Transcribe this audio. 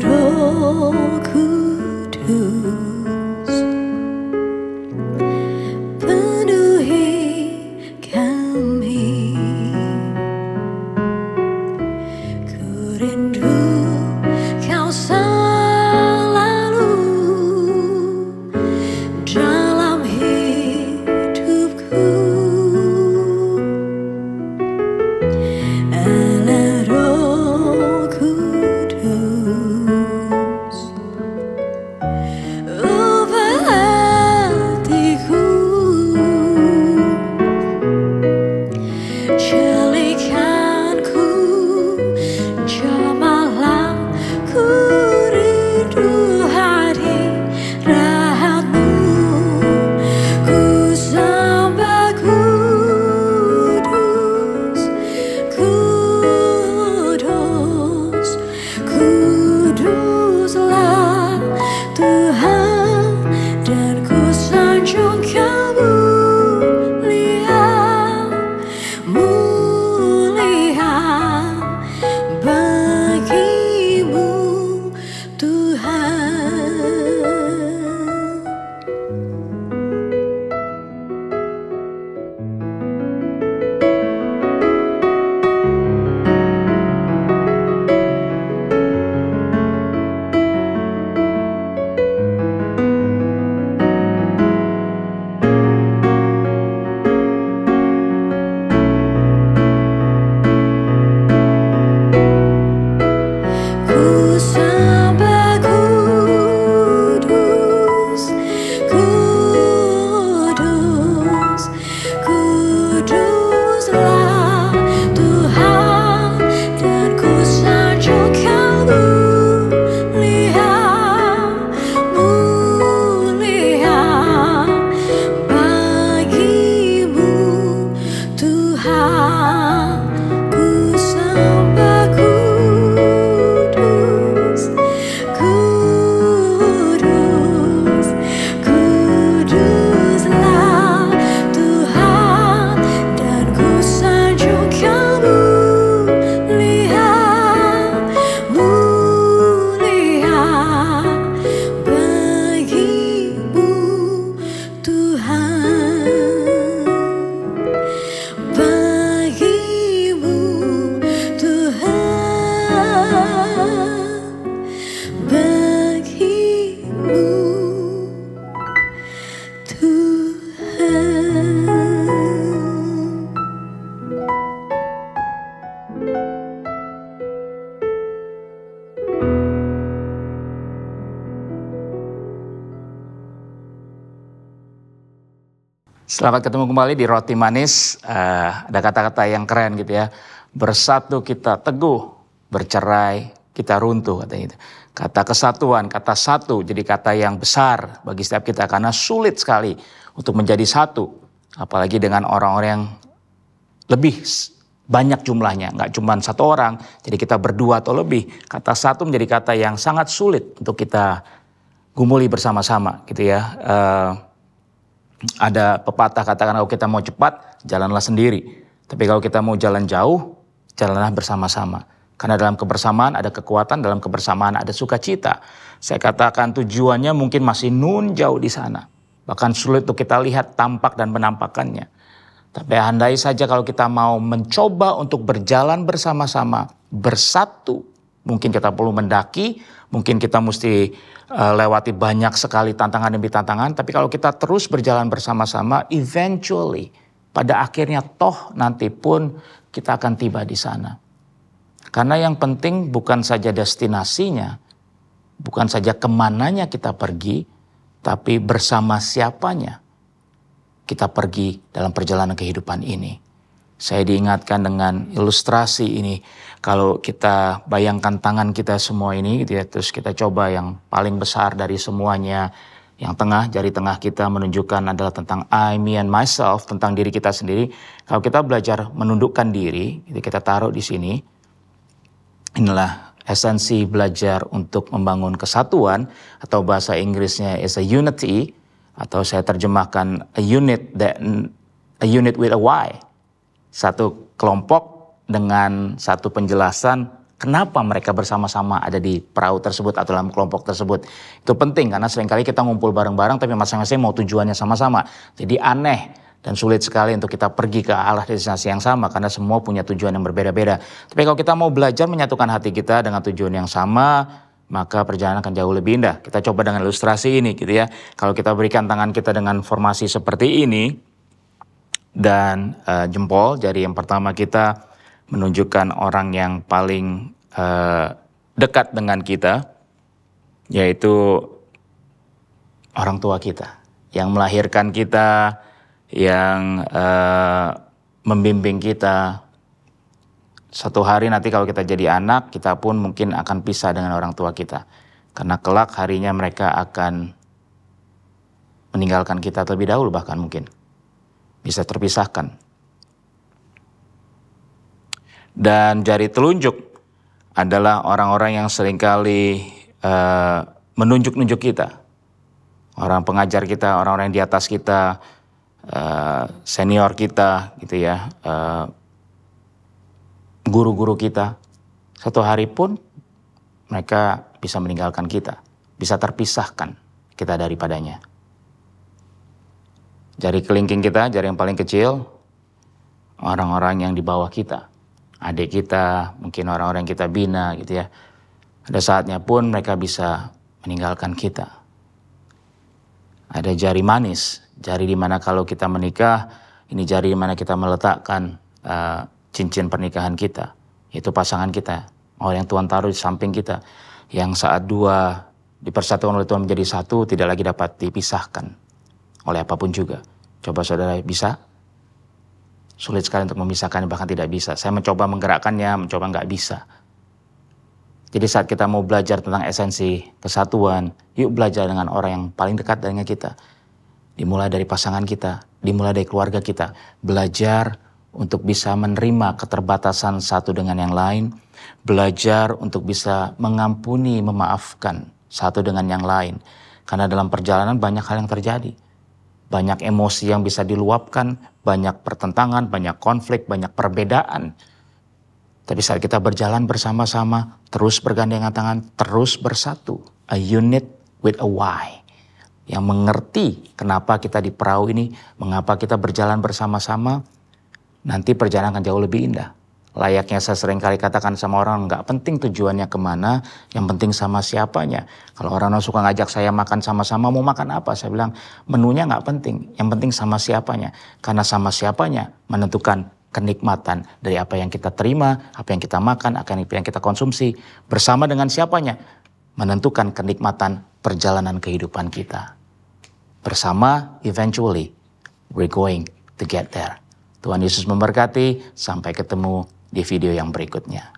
Roh Kudus penuhi kami, ku rindu Kau selalu dalam hidupku. Allah Roh Kudus, ubah hatiku, jadikanku jamalah, ku rindu hadirat-Mu, ku sembah kudus, kudus, kuduslah Tuhan, dan ku sanjung Kau mulia, mulia bagimu Tuhan. Ku sembah kudus, kudus, kuduslah Tuhan, dan ku sanjung Kau mulia, mulia bagimu Tuhan. Ku sembah kudus, kudus, kuduslah Tuhan, dan ku sanjung Kau mulia, mulia bagimu Tuhan, bagimu Tuhan, bagimu Tuhan. Selamat ketemu kembali di Roti Manis. Ada kata-kata yang keren gitu ya. Bersatu kita teguh, bercerai kita runtuh katanya itu. Kata kesatuan, kata satu jadi kata yang besar bagi setiap kita karena sulit sekali untuk menjadi satu. Apalagi dengan orang-orang yang lebih banyak jumlahnya, nggak cuma satu orang, jadi kita berdua atau lebih. Kata satu menjadi kata yang sangat sulit untuk kita gumuli bersama-sama gitu ya. Ada pepatah katakan kalau kita mau cepat, jalanlah sendiri. Tapi kalau kita mau jalan jauh, jalanlah bersama-sama. Karena dalam kebersamaan ada kekuatan, dalam kebersamaan ada sukacita. Saya katakan tujuannya mungkin masih nun jauh di sana. Bahkan sulit untuk kita lihat tampak dan penampakannya. Tapi andai saja kalau kita mau mencoba untuk berjalan bersama-sama, bersatu. Mungkin kita perlu mendaki, mungkin kita mesti lewati banyak sekali tantangan demi tantangan. Tapi kalau kita terus berjalan bersama-sama, eventually pada akhirnya toh nanti pun kita akan tiba di sana. Karena yang penting bukan saja destinasinya, bukan saja kemananya kita pergi, tapi bersama siapanya kita pergi dalam perjalanan kehidupan ini. Saya diingatkan dengan ilustrasi ini. Kalau kita bayangkan tangan kita semua ini gitu ya, terus kita coba yang paling besar dari semuanya, yang tengah, jari tengah kita menunjukkan adalah tentang I, me and myself, tentang diri kita sendiri. Kalau kita belajar menundukkan diri, gitu, kita taruh di sini. Inilah esensi belajar untuk membangun kesatuan, atau bahasa Inggrisnya is a unity, atau saya terjemahkan a unit with a Y. Satu kelompok dengan satu penjelasan Kenapa mereka bersama-sama ada di perahu tersebut atau dalam kelompok tersebut. Itu penting karena seringkali kita ngumpul bareng-bareng tapi masing-masing mau tujuannya sama-sama. Jadi aneh dan sulit sekali untuk kita pergi ke arah destinasi yang sama karena semua punya tujuan yang berbeda-beda. Tapi kalau kita mau belajar menyatukan hati kita dengan tujuan yang sama, maka perjalanan akan jauh lebih indah. Kita coba dengan ilustrasi ini gitu ya. Kalau kita berikan tangan kita dengan formasi seperti ini dan jempol, jari yang pertama kita menunjukkan orang yang paling dekat dengan kita, yaitu orang tua kita, yang melahirkan kita, yang membimbing kita. Satu hari nanti kalau kita jadi anak, kita pun mungkin akan pisah dengan orang tua kita. Karena kelak harinya mereka akan meninggalkan kita terlebih dahulu, bahkan mungkin bisa terpisahkan. Dan jari telunjuk adalah orang-orang yang seringkali menunjuk-nunjuk kita. Orang pengajar kita, orang-orang yang di atas kita, senior kita gitu ya, guru-guru kita. Satu hari pun mereka bisa meninggalkan kita, bisa terpisahkan kita daripadanya. Jari kelingking kita, jari yang paling kecil, orang-orang yang di bawah kita. Adik kita, mungkin orang-orang yang kita bina gitu ya. Ada saatnya pun mereka bisa meninggalkan kita. Ada jari manis, jari di mana kalau kita menikah, ini jari di mana kita meletakkan cincin pernikahan kita. Itu pasangan kita, orang yang Tuhan taruh di samping kita. Yang saat dua dipersatukan oleh Tuhan menjadi satu, tidak lagi dapat dipisahkan oleh apapun juga. Coba saudara bisa? Sulit sekali untuk memisahkannya, bahkan tidak bisa. Saya mencoba menggerakkannya, mencoba nggak bisa. Jadi saat kita mau belajar tentang esensi kesatuan, yuk belajar dengan orang yang paling dekat dengan kita. Dimulai dari pasangan kita, dimulai dari keluarga kita. Belajar untuk bisa menerima keterbatasan satu dengan yang lain. Belajar untuk bisa mengampuni, memaafkan satu dengan yang lain. Karena dalam perjalanan banyak hal yang terjadi. Banyak emosi yang bisa diluapkan, banyak pertentangan, banyak konflik, banyak perbedaan. Tapi saat kita berjalan bersama-sama, terus bergandengan tangan, terus bersatu. A unit with a why. Yang mengerti kenapa kita di perahu ini, mengapa kita berjalan bersama-sama, nanti perjalanan akan jauh lebih indah. Layaknya saya sering kali katakan sama orang, nggak penting tujuannya kemana, yang penting sama siapanya. Kalau orang suka ngajak saya makan sama-sama, mau makan apa? Saya bilang, menunya nggak penting, yang penting sama siapanya. Karena sama siapanya menentukan kenikmatan dari apa yang kita terima, apa yang kita makan, apa yang kita konsumsi. Bersama dengan siapanya, menentukan kenikmatan perjalanan kehidupan kita. Bersama, eventually, we're going to get there. Tuhan Yesus memberkati, sampai ketemu di video yang berikutnya.